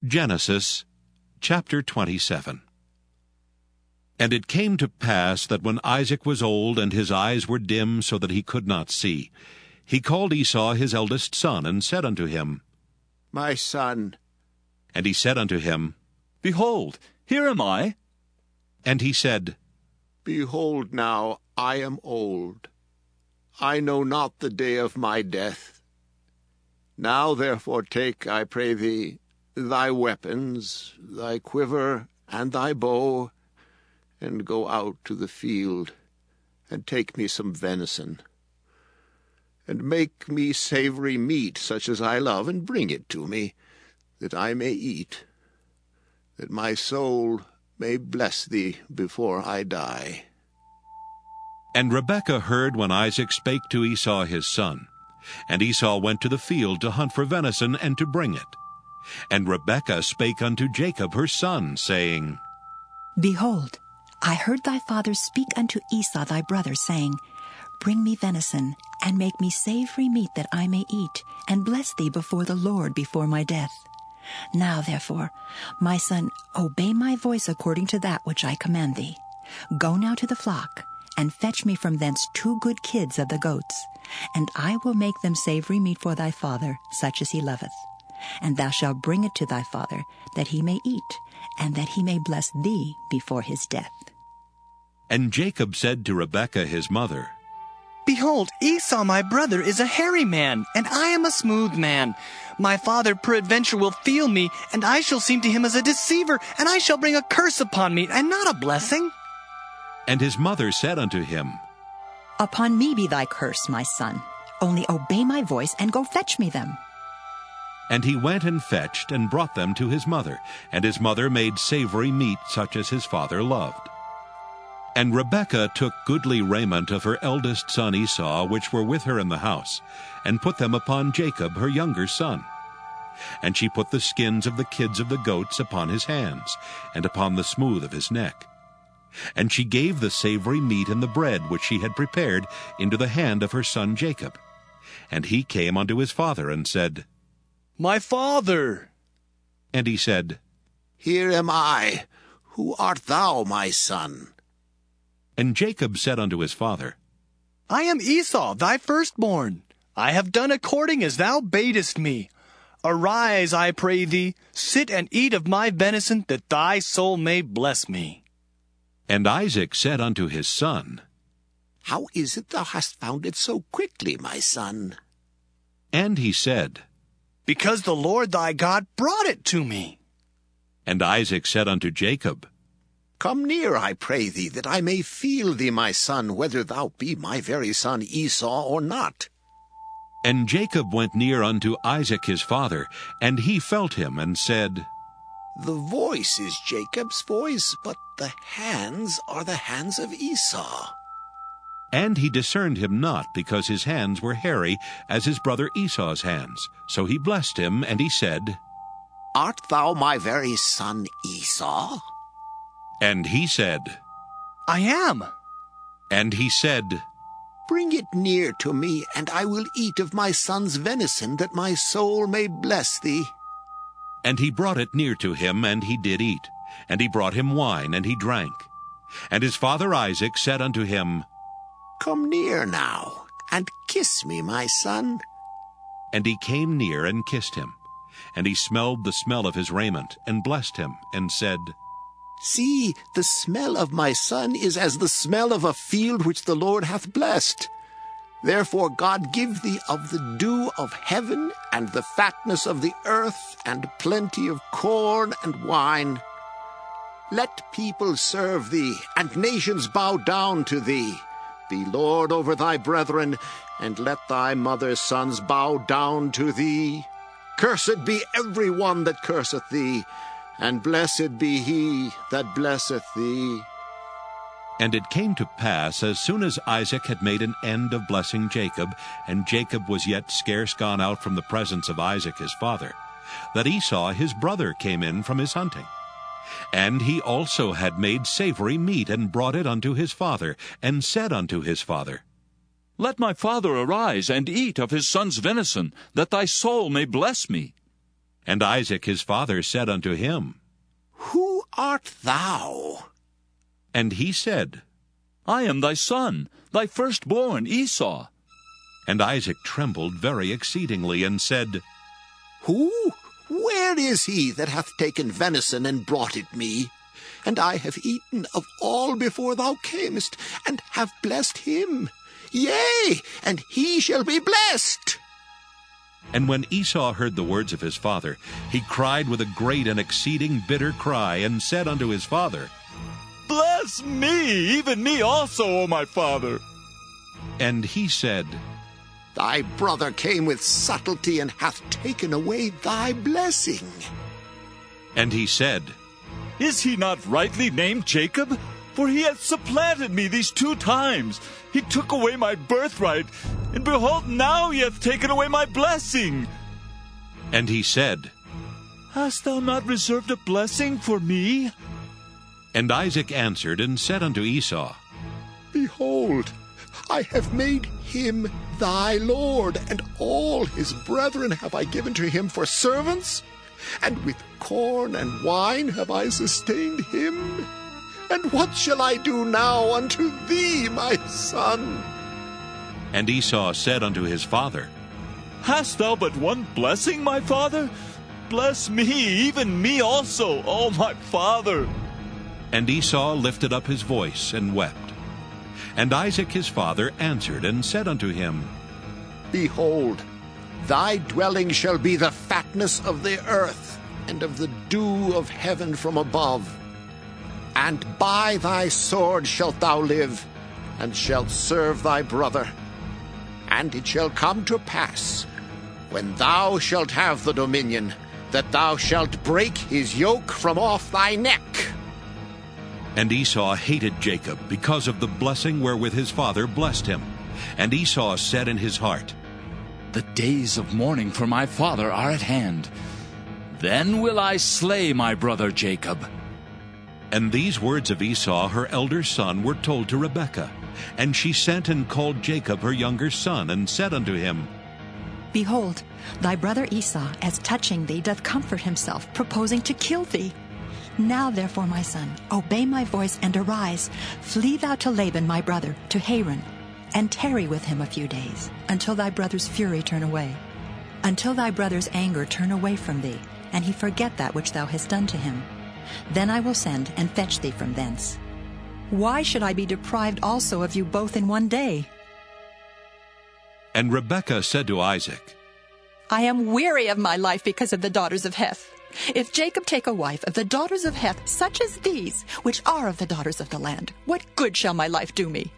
Genesis chapter 27. And it came to pass that when Isaac was old, and his eyes were dim, so that he could not see, he called Esau his eldest son, and said unto him, My son. And he said unto him, Behold, here am I. And he said, Behold now, I am old. I know not the day of my death. Now therefore take, I pray thee, thy weapons, thy quiver, and thy bow, and go out to the field, and take me some venison, and make me savory meat, such as I love, and bring it to me, that I may eat, that my soul may bless thee before I die. And Rebekah heard when Isaac spake to Esau his son. And Esau went to the field to hunt for venison, and to bring it. And Rebekah spake unto Jacob her son, saying, Behold, I heard thy father speak unto Esau thy brother, saying, Bring me venison, and make me savory meat, that I may eat, and bless thee before the Lord before my death. Now therefore, my son, obey my voice according to that which I command thee. Go now to the flock, and fetch me from thence 2 good kids of the goats, and I will make them savory meat for thy father, such as he loveth. And thou shalt bring it to thy father, that he may eat, and that he may bless thee before his death. And Jacob said to Rebekah his mother, Behold, Esau my brother is a hairy man, and I am a smooth man. My father peradventure will feel me, and I shall seem to him as a deceiver, and I shall bring a curse upon me, and not a blessing. And his mother said unto him, Upon me be thy curse, my son. Only obey my voice, and go fetch me them. And he went and fetched, and brought them to his mother. And his mother made savory meat, such as his father loved. And Rebekah took goodly raiment of her eldest son Esau, which were with her in the house, and put them upon Jacob her younger son. And she put the skins of the kids of the goats upon his hands, and upon the smooth of his neck. And she gave the savory meat and the bread which she had prepared into the hand of her son Jacob. And he came unto his father, and said, My father. And he said, Here am I. Who art thou, my son? And Jacob said unto his father, I am Esau, thy firstborn. I have done according as thou badest me. Arise, I pray thee, sit and eat of my venison, that thy soul may bless me. And Isaac said unto his son, How is it thou hast found it so quickly, my son? And he said, Because the Lord thy God brought it to me. And Isaac said unto Jacob, Come near, I pray thee, that I may feel thee, my son, whether thou be my very son Esau or not. And Jacob went near unto Isaac his father, and he felt him, and said, The voice is Jacob's voice, but the hands are the hands of Esau. And he discerned him not, because his hands were hairy, as his brother Esau's hands. So he blessed him, and he said, Art thou my very son Esau? And he said, I am. And he said, Bring it near to me, and I will eat of my son's venison, that my soul may bless thee. And he brought it near to him, and he did eat. And he brought him wine, and he drank. And his father Isaac said unto him, Come near now, and kiss me, my son. And he came near and kissed him. And he smelled the smell of his raiment, and blessed him, and said, See, the smell of my son is as the smell of a field which the Lord hath blessed. Therefore God give thee of the dew of heaven, and the fatness of the earth, and plenty of corn and wine. Let people serve thee, and nations bow down to thee. Be Lord over thy brethren, and let thy mother's sons bow down to thee. Cursed be every one that curseth thee, and blessed be he that blesseth thee. And it came to pass, as soon as Isaac had made an end of blessing Jacob, and Jacob was yet scarce gone out from the presence of Isaac his father, that Esau his brother came in from his hunting. And he also had made savory meat, and brought it unto his father, and said unto his father, Let my father arise, and eat of his son's venison, that thy soul may bless me. And Isaac his father said unto him, Who art thou? And he said, I am thy son, thy firstborn Esau. And Isaac trembled very exceedingly, and said, Who? Where is he that hath taken venison and brought it me? And I have eaten of all before thou camest, and have blessed him. Yea, and he shall be blessed. And when Esau heard the words of his father, he cried with a great and exceeding bitter cry, and said unto his father, Bless me, even me also, O my father. And he said, Thy brother came with subtlety, and hath taken away thy blessing. And he said, Is he not rightly named Jacob? For he hath supplanted me these 2 times. He took away my birthright, and behold, now he hath taken away my blessing. And he said, Hast thou not reserved a blessing for me? And Isaac answered and said unto Esau, Behold, I have made him thy lord, and all his brethren have I given to him for servants, and with corn and wine have I sustained him. And what shall I do now unto thee, my son? And Esau said unto his father, Hast thou but one blessing, my father? Bless me, even me also, O my father. And Esau lifted up his voice and wept. And Isaac his father answered and said unto him, Behold, thy dwelling shall be the fatness of the earth, and of the dew of heaven from above. And by thy sword shalt thou live, and shalt serve thy brother. And it shall come to pass, when thou shalt have the dominion, that thou shalt break his yoke from off thy neck. And Esau hated Jacob because of the blessing wherewith his father blessed him. And Esau said in his heart, The days of mourning for my father are at hand. Then will I slay my brother Jacob. And these words of Esau her elder son were told to Rebekah. And she sent and called Jacob her younger son, and said unto him, Behold, thy brother Esau, as touching thee, doth comfort himself, proposing to kill thee. Now therefore, my son, obey my voice, and arise. Flee thou to Laban my brother, to Haran, and tarry with him a few days, until thy brother's fury turn away, until thy brother's anger turn away from thee, and he forget that which thou hast done to him. Then I will send and fetch thee from thence. Why should I be deprived also of you both in one day? And Rebekah said to Isaac, I am weary of my life because of the daughters of Heth. If Jacob take a wife of the daughters of Heth, such as these, which are of the daughters of the land, what good shall my life do me?